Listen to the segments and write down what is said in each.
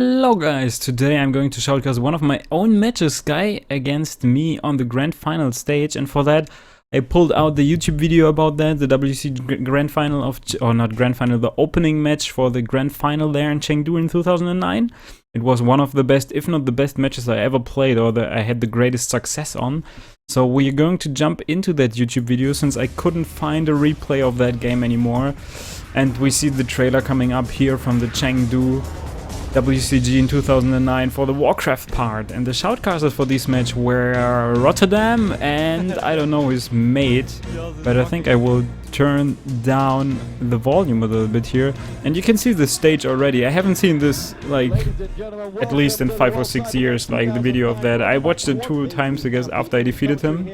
Hello guys, today I'm going to showcase one of my own matches, Sky against me on the Grand Final stage, and for that I pulled out the YouTube video about that, the WCG Grand Final of, or not Grand Final, the opening match for the Grand Final there in Chengdu in 2009. It was one of the best, if not the best matches I ever played or that I had the greatest success on. So we're going to jump into that YouTube video since I couldn't find a replay of that game anymore. And we see the trailer coming up here from the Chengdu WCG in 2009 for the WarCraft part, and the shoutcasters for this match were Rotterdam and I don't know his mate, but I think I will turn down the volume a little bit here, and you can see the stage already. I haven't seen this like at least in 5 or 6 years, like the video of that. I watched it 2 times I guess after I defeated him.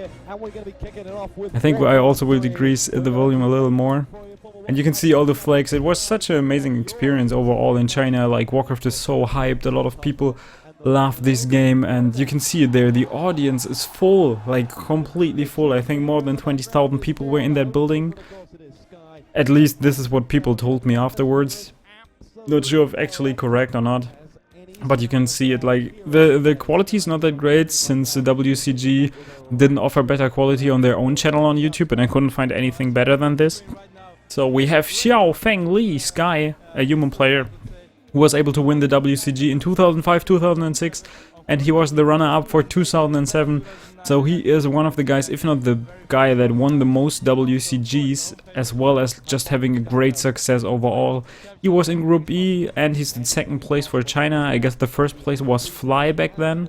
I think I also will decrease the volume a little more. And you can see all the flags. It was such an amazing experience overall in China. Like, WarCraft is so hyped, a lot of people love this game, and you can see it there. The audience is full, like completely full. I think more than 20,000 people were in that building. At least this is what people told me afterwards. Not sure if actually correct or not. But you can see it, like, the quality is not that great since the WCG didn't offer better quality on their own channel on YouTube, and I couldn't find anything better than this. So we have WE.Sky, a human player, who was able to win the WCG in 2005, 2006, and he was the runner-up for 2007. So he is one of the guys, if not the guy that won the most WCGs, as well as just having a great success overall. He was in Group E, and he's in 2nd place for China. I guess the 1st place was Fly back then.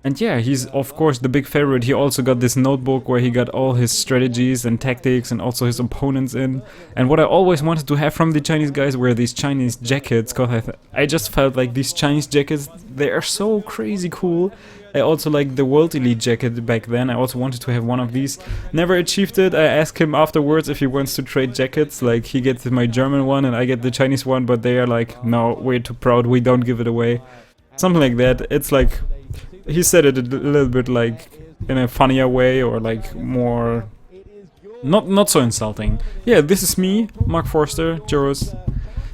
And yeah, he's of course the big favorite. He also got this notebook where he got all his strategies and tactics and also his opponents in. And what I always wanted to have from the Chinese guys were these Chinese jackets, because I just felt like these Chinese jackets, they are so crazy cool. I also liked the World Elite jacket back then. I also wanted to have one of these. Never achieved it. I asked him afterwards if he wants to trade jackets. Like, he gets my German one and I get the Chinese one, but they are like, no, we're too proud, we don't give it away. Something like that. It's like, he said it a little bit like in a funnier way, or like more not so insulting. Yeah, this is me, Mark Forster, Joros,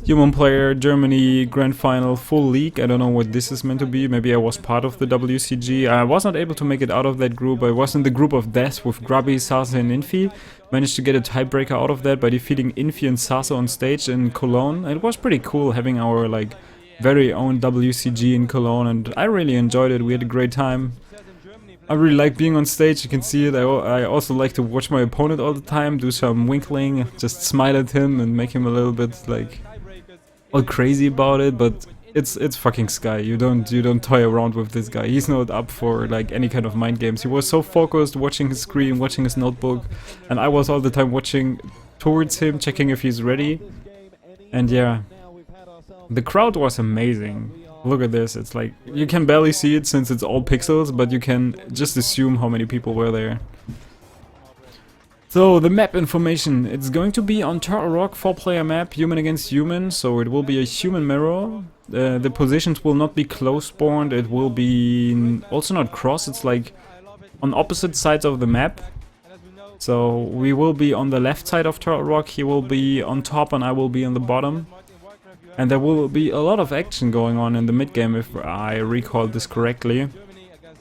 human player, Germany, Grand Final, full league. I don't know what this is meant to be. Maybe I was part of the WCG. I was not able to make it out of that group. I was in the group of death with Grubby, Sasa and Infi. Managed to get a tiebreaker out of that by defeating Infi and Sasa on stage in Cologne. It was pretty cool having our like very own WCG in Cologne, and I really enjoyed it. We had a great time. I really like being on stage, you can see it. I also like to watch my opponent all the time, do some winkling, just smile at him and make him a little bit like all crazy about it, but it's fucking Sky. You don't toy around with this guy. He's not up for like any kind of mind games. He was so focused, watching his screen, watching his notebook, and I was all the time watching towards him, checking if he's ready. And yeah, the crowd was amazing. Look at this, it's like, you can barely see it since it's all pixels, but you can just assume how many people were there. So, the map information, it's going to be on Turtle Rock, 4-player map, human against human, so it will be a human mirror. The positions will not be close spawned, it will be also not cross, it's like on opposite sides of the map. So, we will be on the left side of Turtle Rock, he will be on top and I will be on the bottom. And there will be a lot of action going on in the mid-game, if I recall this correctly.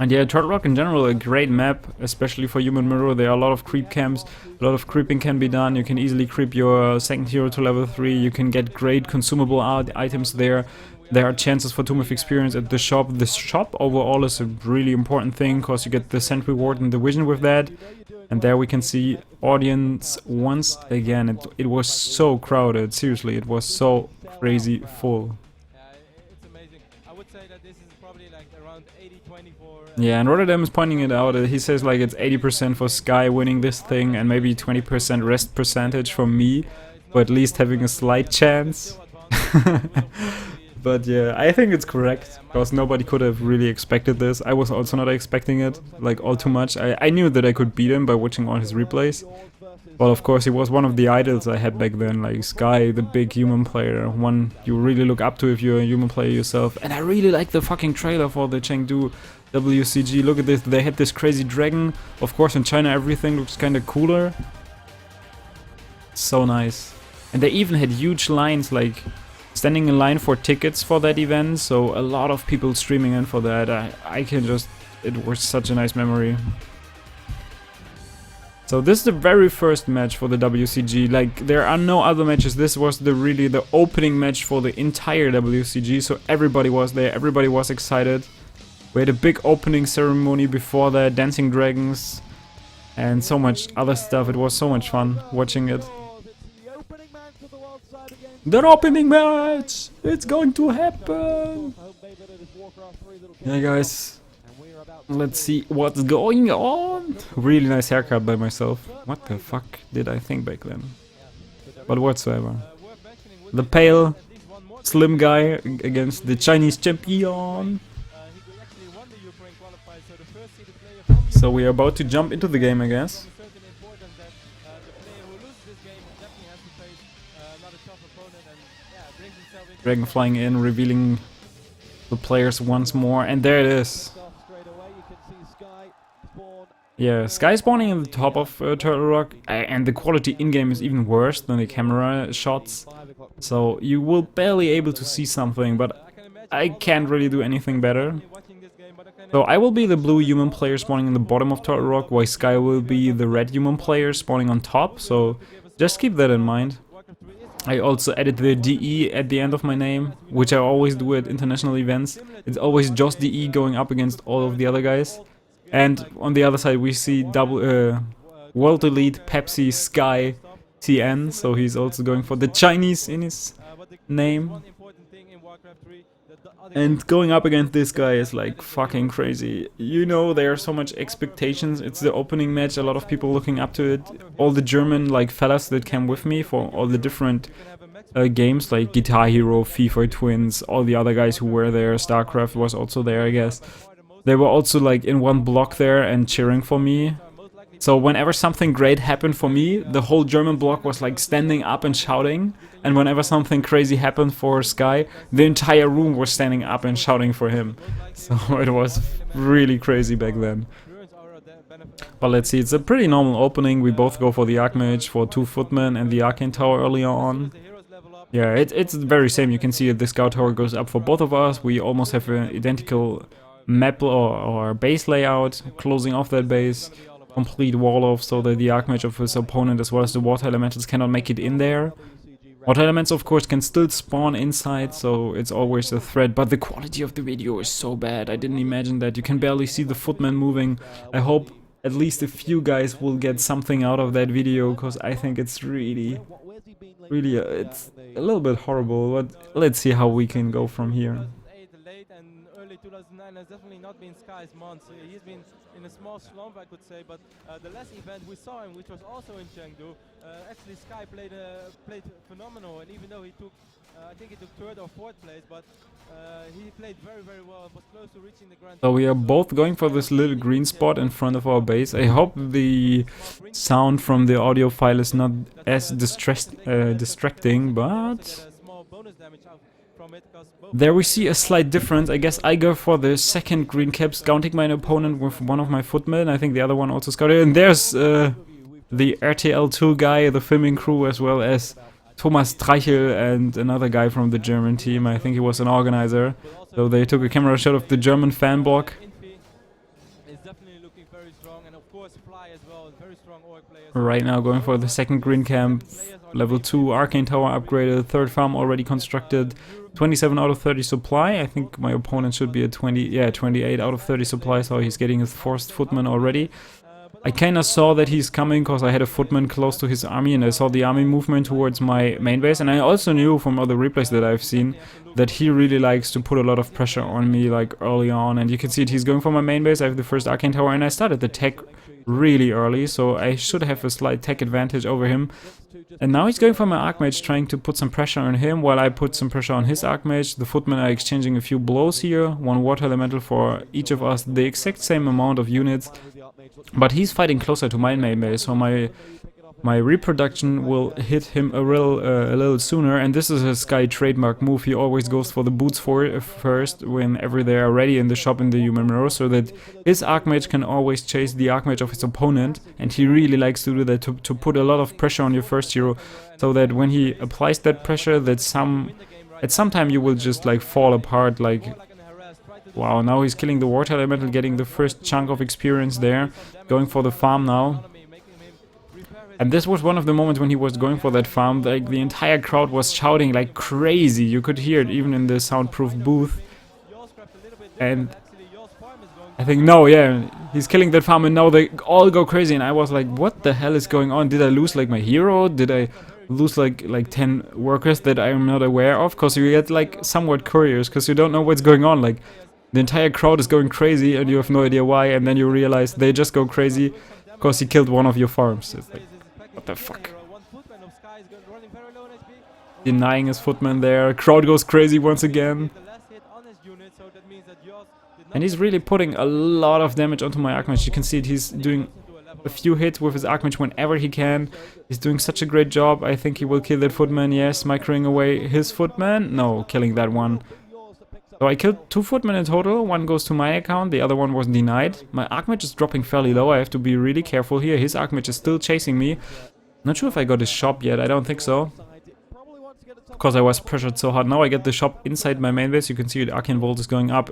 And yeah, Turtle Rock in general, a great map, especially for Human Mirror. There are a lot of creep camps, a lot of creeping can be done. You can easily creep your 2nd hero to level 3, you can get great consumable items there. There are chances for Tomb of Experience at the shop. The shop overall is a really important thing, because you get the Send reward and the vision with that. And there we can see audience once again. It was so crowded, seriously, it was so crazy full. It's amazing. I would say that this is probably like around 80-20 for... Yeah, and Rotterdam is pointing it out. He says like it's 80% for Sky winning this thing and maybe 20% rest percentage for me, but at least having a slight chance. But yeah, I think it's correct, because nobody could have really expected this. I was also not expecting it, like, all too much. I knew that I could beat him by watching all his replays. But of course he was one of the idols I had back then, like Sky, the big human player, one you really look up to if you're a human player yourself. And I really like the fucking trailer for the Chengdu WCG. Look at this, they had this crazy dragon. Of course in China everything looks kinda cooler. So nice. And they even had huge lines like standing in line for tickets for that event, so a lot of people streaming in for that. I can just... It was such a nice memory. So this is the very first match for the WCG. Like, there are no other matches. This was really the opening match for the entire WCG, so everybody was there, everybody was excited. We had a big opening ceremony before that, Dancing Dragons, and so much other stuff. It was so much fun watching it. The opening match! It's going to happen! Yeah, guys. Let's see what's going on. Really nice haircut by myself. What the fuck did I think back then? But whatsoever. The pale, slim guy against the Chinese champion. So we are about to jump into the game, I guess. Dragon flying in, revealing the players once more, and there it is. Yeah, Sky spawning in the top of Turtle Rock, and the quality in-game is even worse than the camera shots. So you will barely able to see something, but I can't really do anything better. So I will be the blue human player spawning in the bottom of Turtle Rock, while Sky will be the red human player spawning on top, so just keep that in mind. I also added the DE at the end of my name, which I always do at international events. It's always just DE going up against all of the other guys. And on the other side we see World Elite Pepsi Sky TN, so he's also going for the Chinese in his name. And going up against this guy is like fucking crazy. You know, there are so much expectations. It's the opening match, a lot of people looking up to it. All the German like fellas that came with me for all the different games, like Guitar Hero, FIFA Twins, all the other guys who were there. StarCraft was also there, I guess. They were also like in one block there and cheering for me. So whenever something great happened for me, the whole German block was like standing up and shouting. And whenever something crazy happened for Sky, the entire room was standing up and shouting for him. So it was really crazy back then. But let's see, it's a pretty normal opening. We both go for the Archmage, for 2 Footmen and the Arcane Tower earlier on. Yeah, it's very same. You can see that the Scout Tower goes up for both of us. We almost have an identical map or base layout, closing off that base. Complete wall off so that the Archmage of his opponent as well as the Water Elementals cannot make it in there. Water Elements of course can still spawn inside, so it's always a threat, but the quality of the video is so bad. I didn't imagine that. You can barely see the footman moving. I hope at least a few guys will get something out of that video, because I think it's really it's a little bit horrible, but let's see how we can go from here. 2009 has definitely not been Sky's month. So he's been in a small slump, I could say, but the last event we saw him, which was also in Chengdu, actually Sky played phenomenal, and even though he took, I think he took 3rd or 4th place, but he played very, very well and was close to reaching the grand. So we are both going for this little green spot in front of our base. I hope the sound from the audio file is not as distracting, but there we see a slight difference. I guess I go for the second green cap, scouting my opponent with one of my footmen. I think the other one also scouted. And there's the RTL2 guy, the filming crew, as well as Thomas Streichel and another guy from the German team. I think he was an organizer. So they took a camera shot of the German fan block. Right now going for the second green camp. Level 2 Arcane Tower upgraded, 3rd farm already constructed, 27 out of 30 supply. I think my opponent should be at 28 out of 30 supply, so he's getting his 4th footman already. I kinda saw that he's coming because I had a footman close to his army and I saw the army movement towards my main base, and I also knew from other replays that I've seen that he really likes to put a lot of pressure on me like early on, and you can see it, he's going for my main base. I have the first Arcane Tower and I started the tech really early, so I should have a slight tech advantage over him. And now he's going for my Archmage, trying to put some pressure on him while I put some pressure on his Archmage. The footmen are exchanging a few blows here, 1 water elemental for each of us, the exact same amount of units. But he's fighting closer to my main base, so my reproduction will hit him a little sooner, and this is a Sky trademark move. He always goes for the boots first whenever they are ready in the shop in the human mirror, so that his Archmage can always chase the Archmage of his opponent, and he really likes to do that, to put a lot of pressure on your first hero, so that when he applies that pressure, that some at some time you will just like fall apart. Like, wow, now he's killing the water elemental, getting the first chunk of experience there, going for the farm now. And this was one of the moments when he was going for that farm, like the entire crowd was shouting like crazy. You could hear it even in the soundproof booth. And I think, no, yeah, he's killing that farm and now they all go crazy. And I was like, what the hell is going on? Did I lose like my hero? Did I lose like 10 workers that I'm not aware of? Because you get like somewhat curious because you don't know what's going on. Like the entire crowd is going crazy and you have no idea why. And then you realize they just go crazy because he killed one of your farms. It's like, what the fuck? Denying his footman there. Crowd goes crazy once again. And he's really putting a lot of damage onto my Archmage. You can see it, he's doing a few hits with his Archmage whenever he can. He's doing such a great job. I think he will kill that footman. Yes, microing away his footman. No, killing that one. So I killed 2 footmen in total. One goes to my account, the other one was denied. My Archmage is dropping fairly low. I have to be really careful here. His Archmage is still chasing me. Not sure if I got his shop yet. I don't think so. Because I was pressured so hard. Now I get the shop inside my main base. You can see the Arcane Volt is going up.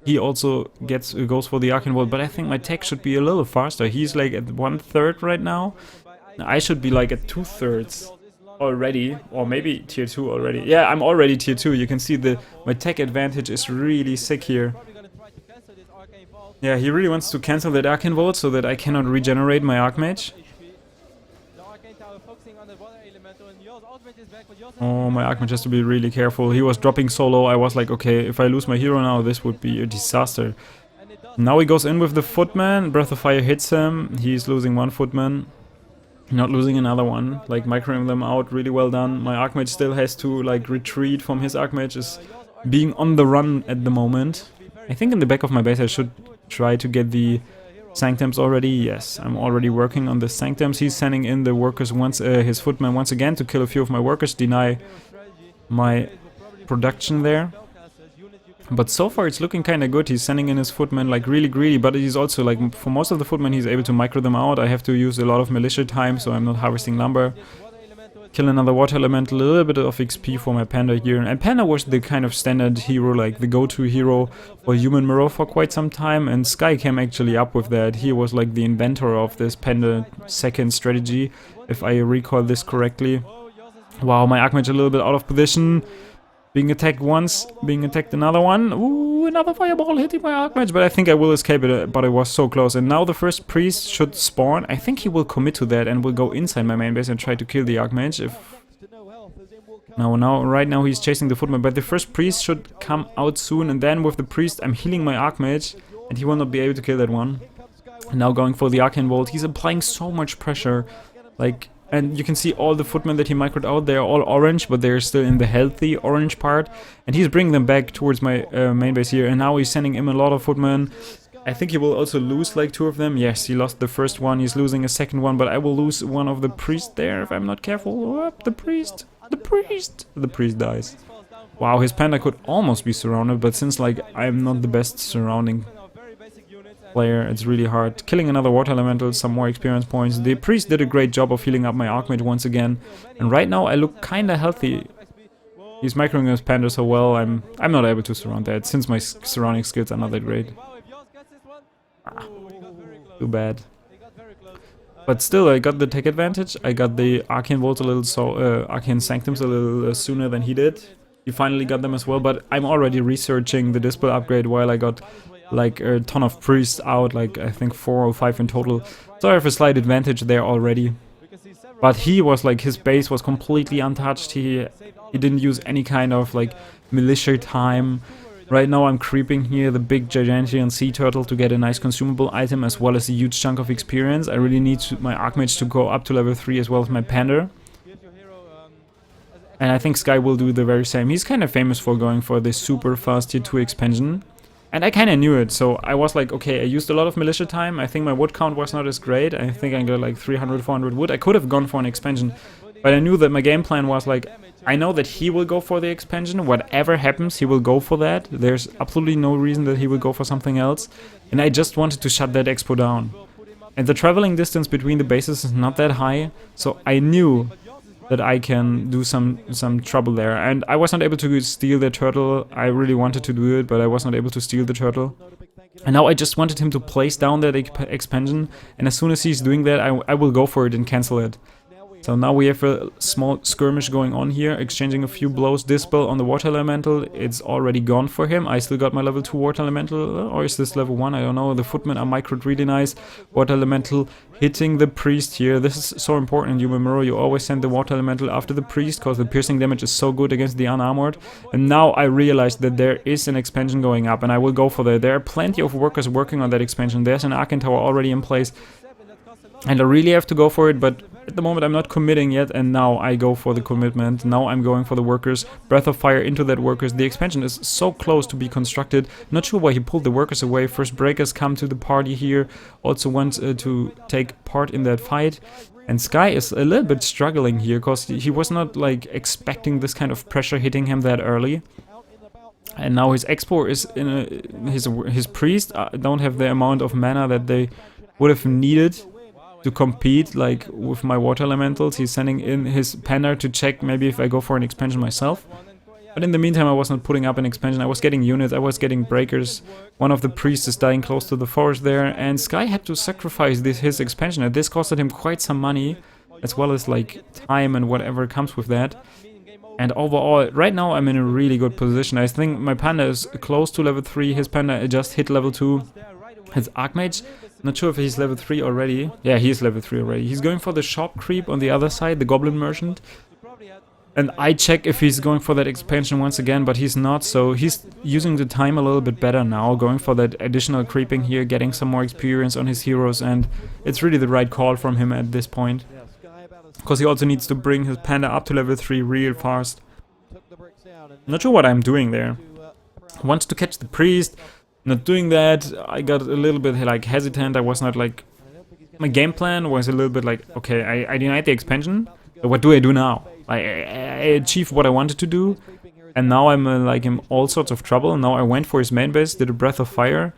He also goes for the Arcane Volt, but I think my tech should be a little faster. He's like at 1/3 right now. I should be like at 2/3 already, or maybe tier 2 already. Yeah, I'm already tier 2. You can see my tech advantage is really sick here. Yeah, he really wants to cancel that Arcane Volt so that I cannot regenerate my Archmage. Oh, my Archmage has to be really careful. He was dropping so low. I was like, okay, if I lose my hero now, this would be a disaster. Now he goes in with the footman. Breath of Fire hits him. He's losing 1 footman. Not losing another one. Like, microing them out. Really well done. My Archmage still has to, like, retreat from his Archmage. Is being on the run at the moment. I think in the back of my base I should try to get the Sanctums already. Yes, I'm already working on the Sanctums. He's sending in the workers his footman once again to kill a few of my workers, deny my production there. But so far it's looking kind of good. He's sending in his footmen like really greedy, but he's also like, for most of the footmen he's able to micro them out. I have to use a lot of militia time, so I'm not harvesting lumber. Kill another water elemental, a little bit of XP for my panda here. And panda was the kind of standard hero, like the go-to hero for human mirror for quite some time. And Sky came actually up with that. He was like the inventor of this panda second strategy, if I recall this correctly. Wow, my Archmage a little bit out of position. Being attacked once, being attacked another one. Ooh, another fireball hitting my Archmage, but I think I will escape it, but it was so close. And now the first priest should spawn. I think he will commit to that and will go inside my main base and try to kill the Archmage. Right now he's chasing the footman, but the first priest should come out soon. And then with the priest, I'm healing my Archmage, and he will not be able to kill that one. Now going for the Arcane Volt. He's applying so much pressure, like. And you can see all the footmen that he microed out, they are all orange, but they're still in the healthy orange part. And he's bringing them back towards my main base here. And now he's sending in a lot of footmen. I think he will also lose like 2 of them. Yes, he lost the first one, he's losing a second one, but I will lose one of the priests there if I'm not careful. Oh, the priest! The priest! The priest dies. Wow, his panda could almost be surrounded, but since like I'm not the best surrounding player, it's really hard. Killing another water elemental, some more experience points. The priest did a great job of healing up my Archmage once again. And right now I look kinda healthy. He's microing his panda so well, I'm not able to surround that, since my surrounding skills are not that great. Too bad. But still, I got the tech advantage. I got the Arcane Volt Arcane Sanctums a little sooner than he did. He finally got them as well, but I'm already researching the Dispel upgrade while I got like a ton of priests out, like I think 4 or 5 in total. So I have a slight advantage there already. But he was like, his base was completely untouched. He didn't use any kind of like militia time. Right now I'm creeping here the big gigantian sea turtle to get a nice consumable item as well as a huge chunk of experience. I really need my Archmage to go up to level 3 as well as my panda. And I think Sky will do the very same. He's kind of famous for going for this super fast tier 2 expansion. And I kind of knew it, so I was like, okay, I used a lot of militia time. I think my wood count was not as great. I think I got like 300, 400 wood. I could have gone for an expansion, but I knew that my game plan was like, I know that he will go for the expansion. Whatever happens, he will go for that. There's absolutely no reason that he will go for something else. And I just wanted to shut that expo down. And the traveling distance between the bases is not that high, so I knew that I can do some trouble there. And I was not able to steal the turtle. I really wanted to do it, but I was not able to steal the turtle. And now I just wanted him to place down that expansion, and as soon as he's doing that, I will go for it and cancel it. So now we have a small skirmish going on here, exchanging a few blows. Dispel on the water elemental, it's already gone for him. I still got my level 2 water elemental, or is this level 1? I don't know. The footmen are microed really nice. Water elemental hitting the priest here. This is so important in Human Mirror. You always send the water elemental after the priest, because the piercing damage is so good against the unarmored. And now I realized that there is an expansion going up, and I will go for that. There are plenty of workers working on that expansion. There's an Arcane Tower already in place, and I really have to go for it, but at the moment I'm not committing yet, and now I go for the commitment. Now I'm going for the workers. Breath of Fire into that workers. The expansion is so close to be constructed. Not sure why he pulled the workers away. First breakers come to the party here. Also want to take part in that fight. And Sky is a little bit struggling here, because he was not like expecting this kind of pressure hitting him that early. And now his Expo is in his priest don't have the amount of mana that they would have needed to compete like with my water elementals. He's sending in his Panda to check maybe if I go for an expansion myself. But in the meantime I was not putting up an expansion. I was getting units, I was getting breakers. One of the priests is dying close to the forest there, and Sky had to sacrifice his expansion, and this costed him quite some money, as well as like time and whatever comes with that. And overall, right now I'm in a really good position. I think my Panda is close to level 3, his Panda just hit level 2. His Archmage, not sure if he's level 3 already. Yeah, he is level 3 already. He's going for the shop creep on the other side, the Goblin Merchant. And I check if he's going for that expansion once again, but he's not, so he's using the time a little bit better now, going for that additional creeping here, getting some more experience on his heroes, and it's really the right call from him at this point. Because he also needs to bring his Panda up to level 3 real fast. Not sure what I'm doing there. Wants to catch the priest. Not doing that. I got a little bit like hesitant. I was not like... My game plan was a little bit like, okay, I denied the expansion, but what do I do now? I achieved what I wanted to do, and now I'm like in all sorts of trouble. Now I went for his main base, did a Breath of Fire,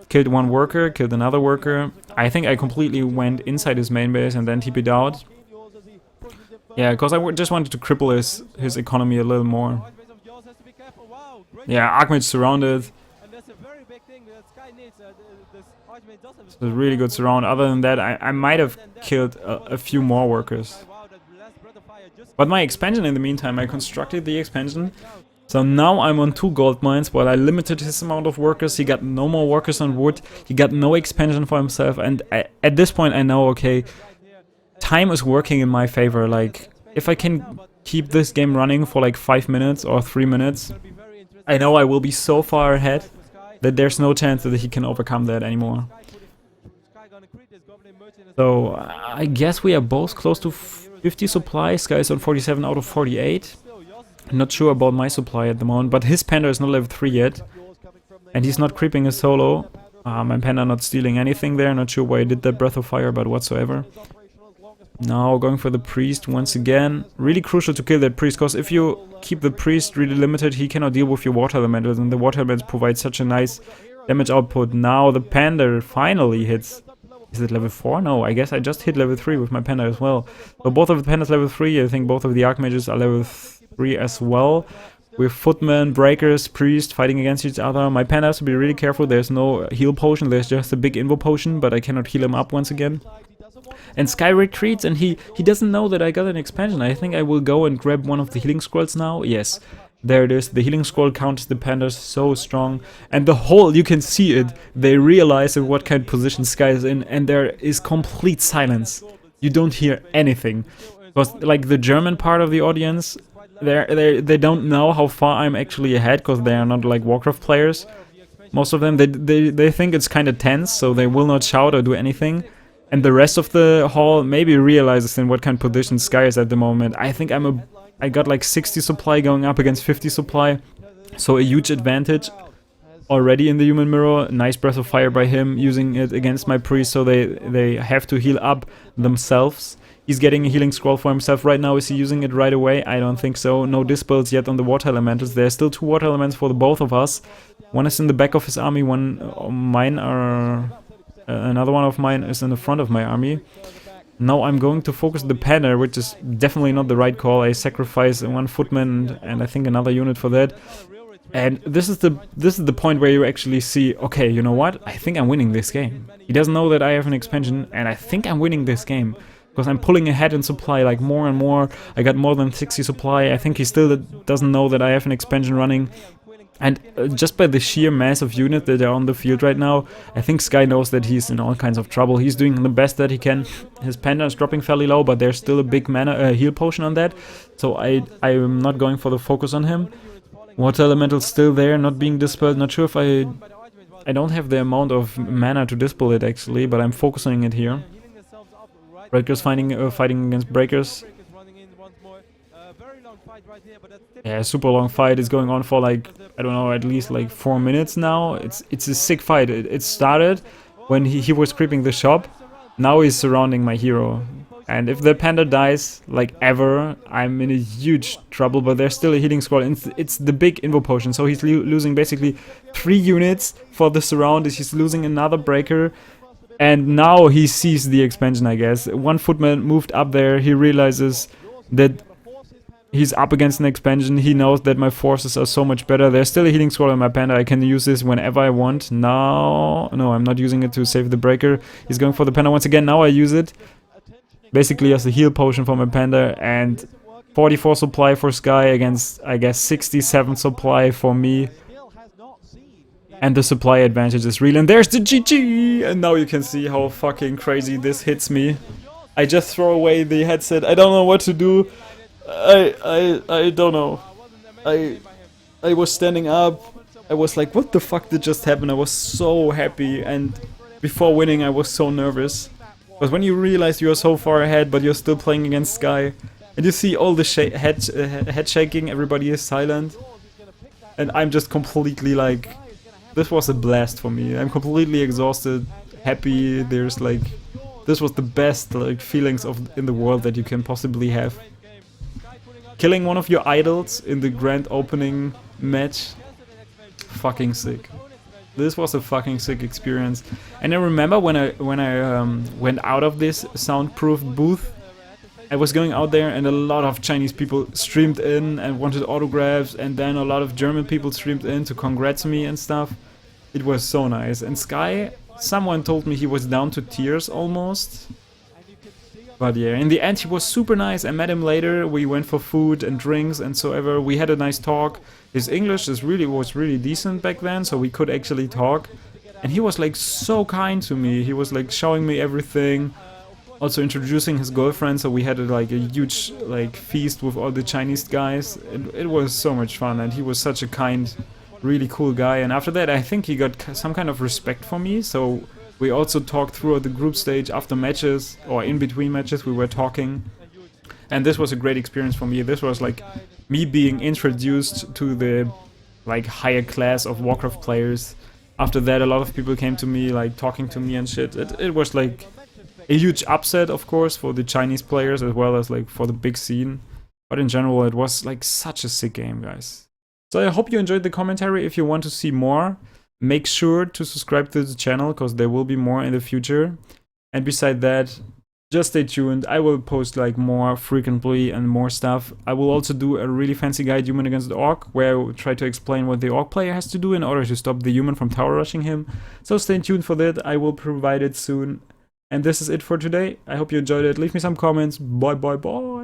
killed one worker, killed another worker. I think I completely went inside his main base and then TP'd out. Yeah, because I just wanted to cripple his economy a little more. Yeah, Archmage surrounded. It's a really good surround. Other than that, I might have killed a few more workers. But my expansion in the meantime, I constructed the expansion. So now I'm on 2 gold mines, while I limited his amount of workers. He got no more workers on wood. He got no expansion for himself. And at this point I know, okay, time is working in my favor. Like, if I can keep this game running for like 5 minutes or 3 minutes, I know I will be so far ahead that there's no chance that he can overcome that anymore. So I guess we are both close to 50 supply. Sky's on 47 out of 48. Not sure about my supply at the moment, but his Panda is not level 3 yet. And he's not creeping a solo. My Panda not stealing anything there. Not sure why he did that Breath of Fire, but whatsoever. Now going for the priest once again. Really crucial to kill that priest, because if you keep the priest really limited, he cannot deal with your water elementals, and the water elementals provide such a nice damage output. Now the Panda finally hits. Is it level 4? No, I guess I just hit level 3 with my Panda as well. So both of the Pandas level 3, I think both of the Archmages are level 3 as well. With Footmen, Breakers, Priest fighting against each other. My Panda has to be really careful. There's no heal potion, there's just a big invo potion, but I cannot heal him up once again. And Sky retreats, and he doesn't know that I got an expansion. I think I will go and grab one of the healing scrolls now. Yes, there it is. The healing scroll counters the Pandas so strong. And the whole, you can see it. They realize in what kind of position Sky is in, and there is complete silence. You don't hear anything. Because like the German part of the audience, they don't know how far I'm actually ahead, because they are not like WarCraft players. Most of them, they think it's kind of tense, so they will not shout or do anything. And the rest of the hall maybe realizes in what kind of position Sky is at the moment. I think I got like 60 supply going up against 50 supply. So a huge advantage already in the Human Mirror. Nice Breath of Fire by him, using it against my priest, so they have to heal up themselves. He's getting a healing scroll for himself right now. Is he using it right away? I don't think so. No dispels yet on the water elementals. There's still 2 water elements for the both of us. One is in the back of his army, one mine are... another one of mine is in the front of my army. Now I'm going to focus the Panda, which is definitely not the right call. I sacrifice one footman and I think another unit for that. And this is the point where you actually see, okay, you know what? I think I'm winning this game. He doesn't know that I have an expansion, and I think I'm winning this game. Because I'm pulling ahead in supply, like more and more. I got more than 60 supply. I think he still doesn't know that I have an expansion running. And just by the sheer mass of units that are on the field right now, I think Sky knows that he's in all kinds of trouble. He's doing the best that he can. His Panda is dropping fairly low, but there's still a big mana heal potion on that. So I'm not going for the focus on him. Water Elemental's still there, not being dispelled. Not sure if I don't have the amount of mana to dispel it actually, but I'm focusing it here. Breakers fighting against Breakers. Yeah, super long fight is going on for like, I don't know, at least like 4 minutes now. It's a sick fight. It started when he was creeping the shop. Now he's surrounding my hero. And if the Panda dies, like ever, I'm in a huge trouble, but there's still a healing scroll. It's the big Invo Potion, so he's losing basically 3 units for the surround. He's losing another Breaker, and now he sees the expansion, I guess. One footman moved up there, he realizes that he's up against an expansion. He knows that my forces are so much better. There's still a healing scroll on my Panda. I can use this whenever I want. Now, no, I'm not using it to save the Breaker. He's going for the Panda once again. Now I use it basically as a heal potion for my Panda, and 44 supply for Sky against, I guess, 67 supply for me. And the supply advantage is real, and there's the GG! And now you can see how fucking crazy this hits me. I just throw away the headset. I don't know what to do. I don't know. I was standing up. I was like, what the fuck did just happen? I was so happy, and before winning I was so nervous. But when you realize you are so far ahead, but you're still playing against Sky, and you see all the head shaking, everybody is silent, and I'm just completely like, this was a blast for me. I'm completely exhausted, happy. There's like, this was the best like feelings in the world that you can possibly have. Killing one of your idols in the grand opening match, fucking sick. This was a fucking sick experience. And I remember when I went out of this soundproof booth, I was going out there and a lot of Chinese people streamed in and wanted autographs, and then a lot of German people streamed in to congrats me and stuff. It was so nice. And Sky, someone told me he was down to tears almost. But yeah, in the end he was super nice. I met him later, we went for food and drinks and so ever. We had a nice talk. His English was really decent back then, so we could actually talk. And he was like so kind to me. He was like showing me everything. Also introducing his girlfriend, so we had like a huge like feast with all the Chinese guys. It was so much fun, and he was such a kind, really cool guy. And after that I think he got some kind of respect for me, so we also talked throughout the group stage after matches, or in between matches we were talking. And this was a great experience for me. This was like me being introduced to the like higher class of Warcraft players. After that a lot of people came to me like talking to me and shit. It was like a huge upset, of course, for the Chinese players as well as like for the big scene. But in general it was like such a sick game, guys. So I hope you enjoyed the commentary. If you want to see more, make sure to subscribe to the channel, because there will be more in the future. And beside that, just stay tuned. I will post like more frequently and more stuff. I will also do a really fancy guide, Human Against the Orc, where I will try to explain what the Orc player has to do in order to stop the human from tower rushing him. So stay tuned for that. I will provide it soon. And this is it for today. I hope you enjoyed it. Leave me some comments. Bye bye bye.